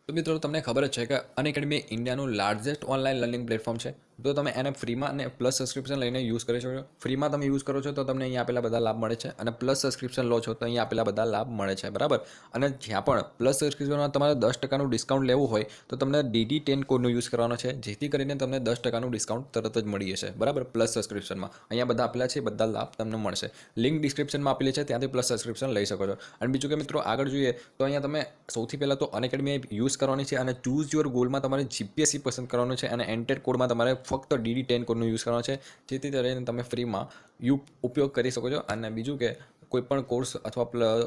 તો મિત્રો તમને ખબર જ છે કે અનએકેડમી ઇન્ડિયાનું લાર્જેસ્ટ ઓનલાઈન લર્નિંગ પ્લેટફોર્મ છે. તો તમે એને ફ્રીમાં અને પ્લસ સબસ્ક્રિપ્શન લઈને યુઝ કરી શકો છો. ફ્રીમાં તમે યુઝ કરો છો તો તમને અહીંયા આપેલા બધા લાભ મળે છે, અને પ્લસ સબસ્ક્રિપ્શન લો છો તો અહીંયા આપેલા બધા લાભ મળે છે, બરાબર. અને જ્યાં પણ પ્લસ સબસ્ક્રિપ્શનમાં તમારે 10% ડિસ્કાઉન્ટ લેવું હોય તો તમને DD10 કોડનો યુઝ કરવાનો છે, જેથી કરીને તમને 10% ડિસ્કાઉન્ટ તરત જ મળી જશે, બરાબર. પ્લસ સબસ્ક્રિપ્શનમાં અહીંયા બધા આપેલા છે, બધા લાભ તમને મળશે. લિંક ડિસ્ક્રિપ્શનમાં આપેલી છે, ત્યાંથી પ્લસ સબસ્ક્રિપ્શન લઈ શકો છો. અને બીજું કે મિત્રો આગળ જોઈએ તો અહીંયા તમે સૌથી પહેલાં તો અનએકેડમી યુઝ કરવાની છે, અને ચૂઝ યોર ગોલમાં તમારે જીપીએસસી પસંદ કરવાનું છે, અને એન્ટેડ કોડમાં તમારે ફક્ત DD10 કોડનો યુઝ કરવાનો છે, જેથી કરીને તમે ફ્રીમાં ઉપયોગ કરી શકો છો. અને બીજું કે કોઈ પણ કોર્સ અથવા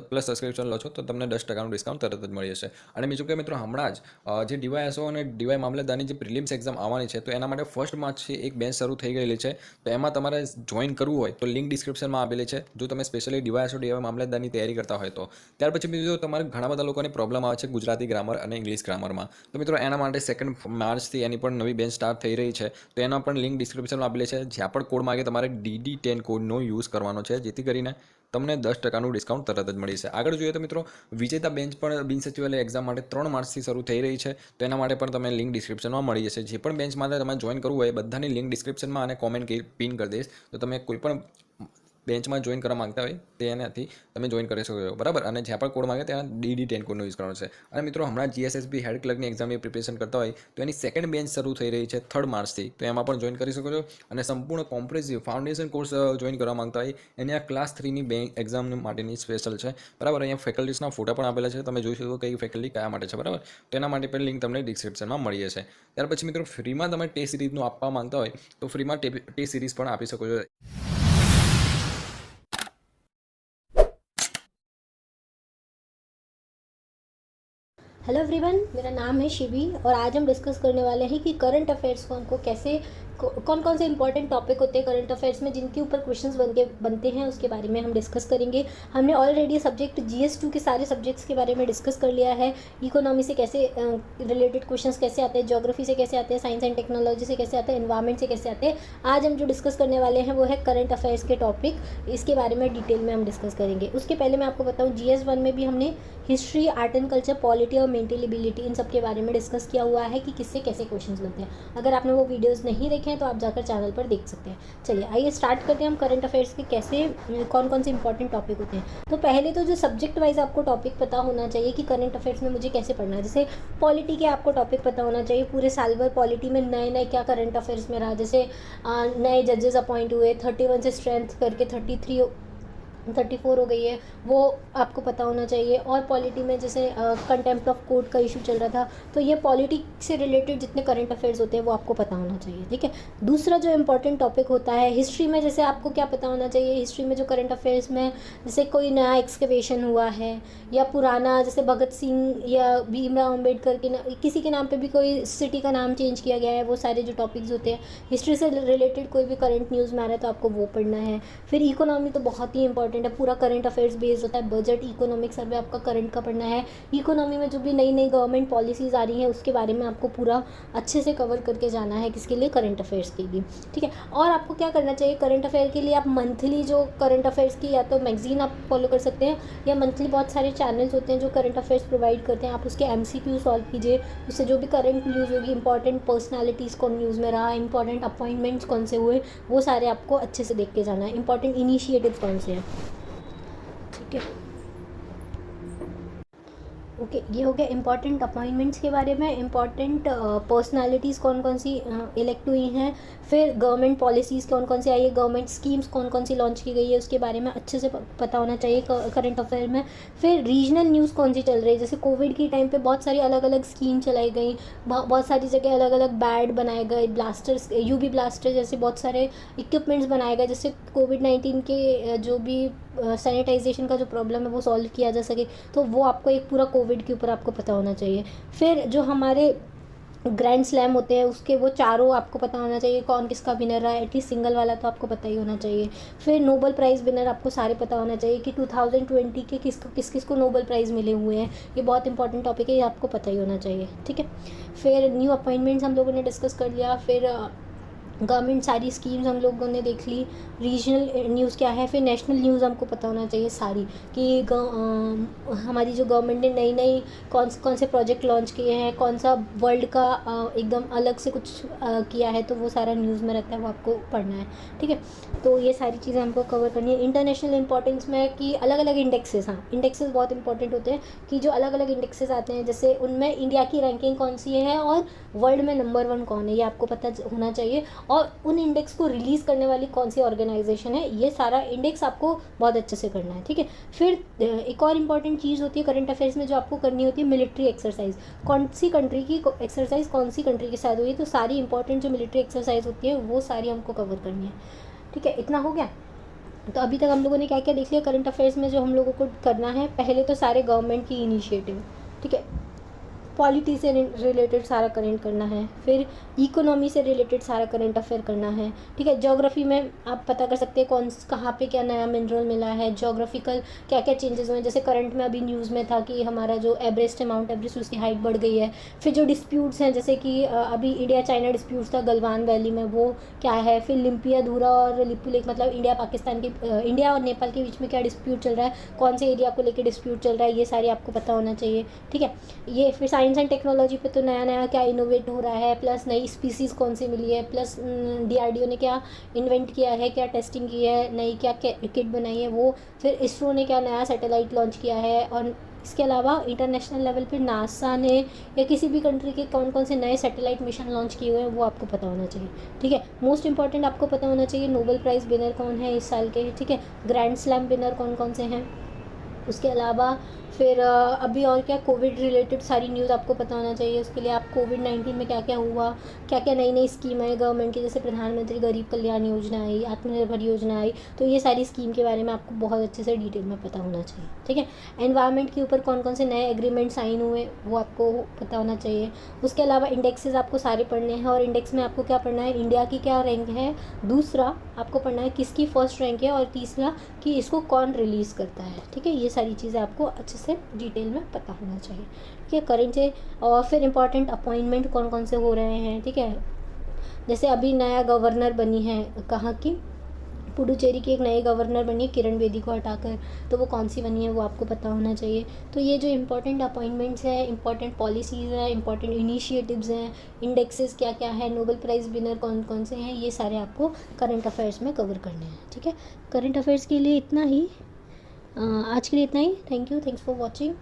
પ્લસ સબસ્ક્રિપ્શન લો છો તો તમને 10%નું ડિસ્કાઉન્ટ તરત જ મળી જશે. અને બીજું કે મિત્રો હમણાં જ જે DYSO અને DY મામલતદારની જે પ્રિલિમ્સ એક્ઝામ આવવાની છે, તો એના માટે ફર્સ્ટ માર્ચથી એક બેચ શરૂ થઈ ગયેલી છે. તો એમાં તમારે જોઈન કરવું હોય તો લિંક ડિસ્ક્રિપ્શનમાં આપેલી છે, જો તમે સ્પેશિયલી DYSO DY મામલતદારની તૈયારી કરતા હોય તો. ત્યાર પછી બીજું તમારે ઘણા બધા લોકોને પ્રોબ્લેમ આવે છે ગુજરાતી ગ્રામર અને ઇંગ્લિશ ગ્રામરમાં. તો મિત્રો એના માટે 2 માર્ચથી એની પણ નવી બેચ સ્ટાર્ટ થઈ રહી છે, તો એના પણ લિંક ડિસ્ક્રિપ્શનમાં આપેલી છે. જ્યાં પણ કોડ માગે તમારે DD10 કોડનો યુઝ કરવાનો છે, જેથી કરીને તમને 10%નું ડિસ્કાઉન્ટ તરત જ મળી છે. આગળ જોઈએ તો મિત્રો વિજેતા બેન્ચ પણ બિન સચિવાલય એક્ઝામ માટે 3 માર્ચથી શરૂ થઈ રહી છે, તો એના માટે પણ તમે લિંક ડિસ્ક્રિપ્શનમાં મળી જશે. જે પણ બેન્ચ માટે તમારે જોઈન કરવું હોય બધાની લિંક ડિસ્ક્રિપ્શનમાં અને કોમેન્ટ પિન કરી દઈશ, તો તમે કોઈ પણ બેન્ચમાં જોઈન કરવા માંગતા હોય તેનાથી તમે જોઈન કરી શકો છો, બરાબર. અને જ્યાં પણ કોડ માંગે ત્યાં DD10 કોડનો યુઝ કરવાનો છે. અને મિત્રો હમણાં GSSB હેડ ક્લર્કની એક્ઝામની પ્રિપેરેશન કરતા હોય તો એની સેકન્ડ બેન્ચ શરૂ થઈ રહી છે 3 માર્ચથી, તો એમાં પણ જોઈન કરી શકો છો. અને સંપૂર્ણ કોમ્પ્રેસિવ ફાઉન્ડેશન કોર્સ જોઈન કરવા માંગતા હોય એની આ ક્લાસ 3ની એક્ઝામ માટેની સ્પેશિયલ છે, બરાબર. અહીંયા ફેકલ્ટીસના ફોટા પણ આપેલા છે, તમે જોઈ શકો કઈ ફેકલ્ટી કયા માટે છે, બરાબર. તો એના માટે પણ લિંક તમને ડિસ્ક્રિપ્શનમાં મળી જશે. ત્યાર પછી મિત્રો ફ્રીમાં તમે ટેસ્ટ સિરીઝનું આપવા માંગતા હોય તો ફ્રીમાં ટેસ્ટ સિરીઝ પણ આપી શકો છો. हेलो एवरीवन, मेरा नाम है शिवी और आज हम डिस्कस करने वाले हैं कि करंट अफेयर्स को हमको कैसे कौन कौन से इंपॉर्टेंट टॉपिक होते हैं करंट अफेयर्स में जिनके ऊपर क्वेश्चंस बनते हैं उसके बारे में हम डिस्कस करेंगे। हमने ऑलरेडी सब्जेक्ट GS2 के सारे सब्जेक्ट्स के बारे में डिस्कस कर लिया है। इकोनॉमी से कैसे रिलेटेड क्वेश्चंस कैसे आते हैं, ज्योग्राफी से कैसे आते हैं, साइंस एंड टेक्नोलॉजी से कैसे आते हैं, एनवायरमेंट से कैसे आते हैं। आज हम जो डिस्कस करने वाले हैं वो है करंट अफेयर्स के टॉपिक, इसके बारे में डिटेल में हम डिस्कस करेंगे। उसके पहले मैं आपको बताऊँ GS1 में भी हमने history, art and culture, polity और मेंटल एबिलिटी इन सब के बारे में डिस्कस किया हुआ है कि किससे कैसे क्वेश्चंस बनते हैं। अगर आपने वो वीडियोस नहीं देखे हैं तो आप जाकर चैनल पर देख सकते हैं। चलिए आइए स्टार्ट करते हैं हम करंट अफेयर्स के कैसे कौन कौन से इंपॉर्टेंट टॉपिक होते हैं। तो पहले तो जो सब्जेक्ट वाइज आपको टॉपिक पता होना चाहिए कि करंट अफेयर्स में मुझे कैसे पढ़ना है। जैसे पॉलिटी के आपको टॉपिक पता होना चाहिए, पूरे साल भर पॉलिटी में नए नए क्या करंट अफेयर्स में रहा। जैसे नए जजेस अपॉइंट हुए, 31 से स्ट्रेंथ करके 34 हो गई है, वो आपको पता होना चाहिए। और पॉलिटी में जैसे कंटेम्प्ट ऑफ कोर्ट का इशू चल रहा था, तो ये पॉलिटी से रिलेटेड जितने करंट अफेयर्स होते हैं वो आपको पता होना चाहिए, ठीक है। दूसरा जो इम्पोर्टेंट टॉपिक होता है हिस्ट्री में, जैसे आपको क्या पता होना चाहिए हिस्ट्री में जो करंट अफेयर्स में, जैसे कोई नया एक्सकवेशन हुआ है या पुराना, जैसे भगत सिंह या भीमराव अम्बेडकर के किसी के नाम पे भी कोई सिटी का नाम चेंज किया गया है, वो सारे जो टॉपिक्स होते हैं हिस्ट्री से रिलेटेड कोई भी करंट न्यूज़ में आ रहा है तो आपको वो पढ़ना है। फिर इकोनॉमी तो बहुत ही इंपॉर्टेंट है, पूरा करंट अफेयर्स बेस्ड होता है। बजट, इकोनॉमिक सर्वे आपका करंट का पढ़ना है। इकोनॉमी में जो भी नई नई गवर्नमेंट पॉलिसीज़ आ रही हैं उसके बारे में आपको पूरा अच्छे से कवर करके जाना है, किसके लिए, करंट अफेयर्स के लिए, ठीक है। और आपको क्या करना चाहिए करंट अफेयर के लिए, आप मंथली जो करंट अफेयर्स की या तो मैगजीन आप फॉलो कर सकते हैं, या मंथली बहुत सारे चैनल्स होते हैं जो करंट अफेयर्स प्रोवाइड करते हैं, आप उसके MCQ सॉल्व कीजिए। उससे जो भी करंट न्यूज़ होगी, इंपॉर्टेंट पर्सनैलिटीज़ कौन न्यूज़ में रहा, इंपॉर्टेंट अपॉइंटमेंट्स कौन से हुए, वो सारे आपको अच्छे से देख के जाना है। इंपॉर्टेंट इनिशिएटिव कौन से हैं, ठीक है। ओके, ये हो गया इंपॉर्टेंट अपॉइंटमेंट्स के बारे में। इंपॉर्टेंट पर्सनालिटीज़ कौन कौन सी इलेक्ट हुई हैं, फिर गवर्नमेंट पॉलिसीज़ कौन कौन सी आई है, गवर्नमेंट स्कीम्स कौन कौन सी लॉन्च की गई है, उसके बारे में अच्छे से पता होना चाहिए करंट अफेयर में। फिर रीजनल न्यूज़ कौन सी चल रही है, जैसे कोविड की टाइम पे बहुत सारी अलग अलग स्कीम चलाई गई, बहुत सारी जगह अलग अलग बैड बनाए गए, ब्लास्टर्स, UV ब्लास्टर जैसे बहुत सारे इक्विपमेंट्स बनाए गए, जिससे कोविड-19 के जो भी सैनिटाइजेशन का जो प्रॉब्लम है वो सॉल्व किया जा सके। तो वो आपको एक पूरा कोविड के ऊपर आपको पता होना चाहिए। फिर जो हमारे ग्रैंड स्लैम होते हैं उसके वो चारों आपको पता होना चाहिए, कौन किसका विनर रहा है, एटलीस्ट सिंगल वाला तो आपको पता ही होना चाहिए। फिर नोबल प्राइज़ विनर आपको सारे पता होना चाहिए कि 2020 के किस किस को नोबल प्राइज़ मिले हुए हैं, ये बहुत इंपॉर्टेंट टॉपिक है, ये आपको पता ही होना चाहिए, ठीक है। फिर न्यू अपॉइंटमेंट्स हम लोगों ने डिस्कस कर लिया। फिर गवर्नमेंट सारी स्कीम्स हम लोगों ने देख ली, रीजनल न्यूज़ क्या है, फिर नेशनल न्यूज़ हमको पता होना चाहिए सारी कि हमारी जो गवर्नमेंट ने नई नई कौन से प्रोजेक्ट लॉन्च किए हैं, कौन सा वर्ल्ड का एकदम अलग से कुछ किया है, तो वो सारा न्यूज़ में रहता है, वो आपको पढ़ना है। ठीक है, तो ये सारी चीज़ें हमको कवर करनी है। इंटरनेशनल इंपॉर्टेंस में कि अलग अलग इंडेक्सेस, हाँ इंडेक्सेस बहुत इंपॉर्टेंट होते हैं कि जो अलग अलग इंडेक्सेस आते हैं, जैसे उनमें इंडिया की रैंकिंग कौन सी है और वर्ल्ड में नंबर 1 कौन है, ये आपको पता होना चाहिए। और उन इंडेक्स को रिलीज़ करने वाली कौन सी ऑर्गेनाइजेशन है, ये सारा इंडेक्स आपको बहुत अच्छे से करना है। ठीक है, फिर एक और इम्पॉर्टेंट चीज़ होती है करंट अफेयर्स में जो आपको करनी होती है, मिलिट्री एक्सरसाइज। कौन सी कंट्री की एक्सरसाइज कौन सी कंट्री के साथ हुई है, तो सारी इंपॉर्टेंट जो मिलिट्री एक्सरसाइज होती है वो सारी हमको कवर करनी है। ठीक है, इतना हो गया। तो अभी तक हम लोगों ने क्या क्या देख लिया करंट अफेयर्स में जो हम लोगों को करना है। पहले तो सारे गवर्नमेंट की इनिशिएटिव, ठीक है, पॉलिटी से रिलेटेड सारा करंट करना है, फिर इकोनॉमी से रिलेटेड सारा करंट अफेयर करना है। ठीक है, ज्योग्राफी में आप पता कर सकते हैं कहाँ पे क्या नया मिनरल मिला है, ज्योग्राफिकल क्या क्या चेंजेस हुए हैं। जैसे करंट में अभी न्यूज़ में था कि हमारा जो एवरेस्ट है, माउंट एवरेस्ट, उसकी हाइट बढ़ गई है। फिर जो डिस्प्यूट्स हैं, जैसे कि अभी इंडिया चाइना डिस्प्यूट्स था गलवान वैली में, वो क्या है। फिर लिम्पियाधुरा और लिपू लेक, मतलब इंडिया पाकिस्तान के इंडिया और नेपाल के बीच में क्या डिस्प्यूट चल रहा है, कौन से एरिया को लेकर डिस्प्यूट चल रहा है, ये सारी आपको पता होना चाहिए। ठीक है, ये फिर साइंस एंड टेक्नोलॉजी पे तो नया नया क्या इनोवेट हो रहा है, प्लस नई स्पीसीज़ कौन सी मिली है, प्लस DRDO ने क्या इन्वेंट किया है, क्या टेस्टिंग की है, नई क्या किट बनाई है वो। फिर इसरो ने क्या नया सैटेलाइट लॉन्च किया है। और इसके अलावा इंटरनेशनल लेवल पे नासा ने या किसी भी कंट्री के कौन कौन से नए सैटेलाइट मिशन लॉन्च किए हुए हैं, वो आपको पता होना चाहिए। ठीक है, मोस्ट इंपॉर्टेंट आपको पता होना चाहिए नोबेल प्राइज़ विनर कौन है इस साल के। ठीक है, ग्रैंड स्लैम विनर कौन कौन से हैं। उसके अलावा फिर अभी और क्या, कोविड रिलेटेड सारी न्यूज़ आपको पता होना चाहिए। उसके लिए आप कोविड-19 में क्या क्या हुआ, क्या क्या नई नई स्कीम आई गवर्नमेंट की, जैसे प्रधानमंत्री गरीब कल्याण योजना आई, आत्मनिर्भर योजना आई, तो ये सारी स्कीम के बारे में आपको बहुत अच्छे से डिटेल में पता होना चाहिए। ठीक है, एनवायरनमेंट के ऊपर कौन कौन से नए एग्रीमेंट साइन हुए, वो आपको पता होना चाहिए। उसके अलावा इंडेक्सेस आपको सारे पढ़ने हैं, और इंडेक्स में आपको क्या पढ़ना है, इंडिया की क्या रैंक है, दूसरा आपको पढ़ना है किसकी फर्स्ट रैंक है, और तीसरा कि इसको कौन रिलीज़ करता है। ठीक है, ये सारी चीज़ें आपको अच्छे से डिटेल में पता होना चाहिए। ठीक है, करेंट से। और फिर इंपॉर्टेंट अपॉइंटमेंट कौन कौन से हो रहे हैं। ठीक है, जैसे अभी नया गवर्नर बनी है, कहाँ की, पुडुचेरी की एक नई गवर्नर बनी है किरण बेदी को हटाकर, तो वो कौन सी बनी है वो आपको पता होना चाहिए। तो ये जो इंपॉर्टेंट अपॉइंटमेंट्स हैं, इंपॉर्टेंट पॉलिसीज़ हैं, इंपॉर्टेंट इनिशिएटिव्स हैं, इंडेक्सेस क्या क्या है, नोबेल प्राइज़ विनर कौन कौन से हैं, ये सारे आपको करंट अफेयर्स में कवर करने हैं। ठीक है, करंट अफेयर्स के लिए इतना ही, आज के लिए इतना ही। Thank you, thanks for watching.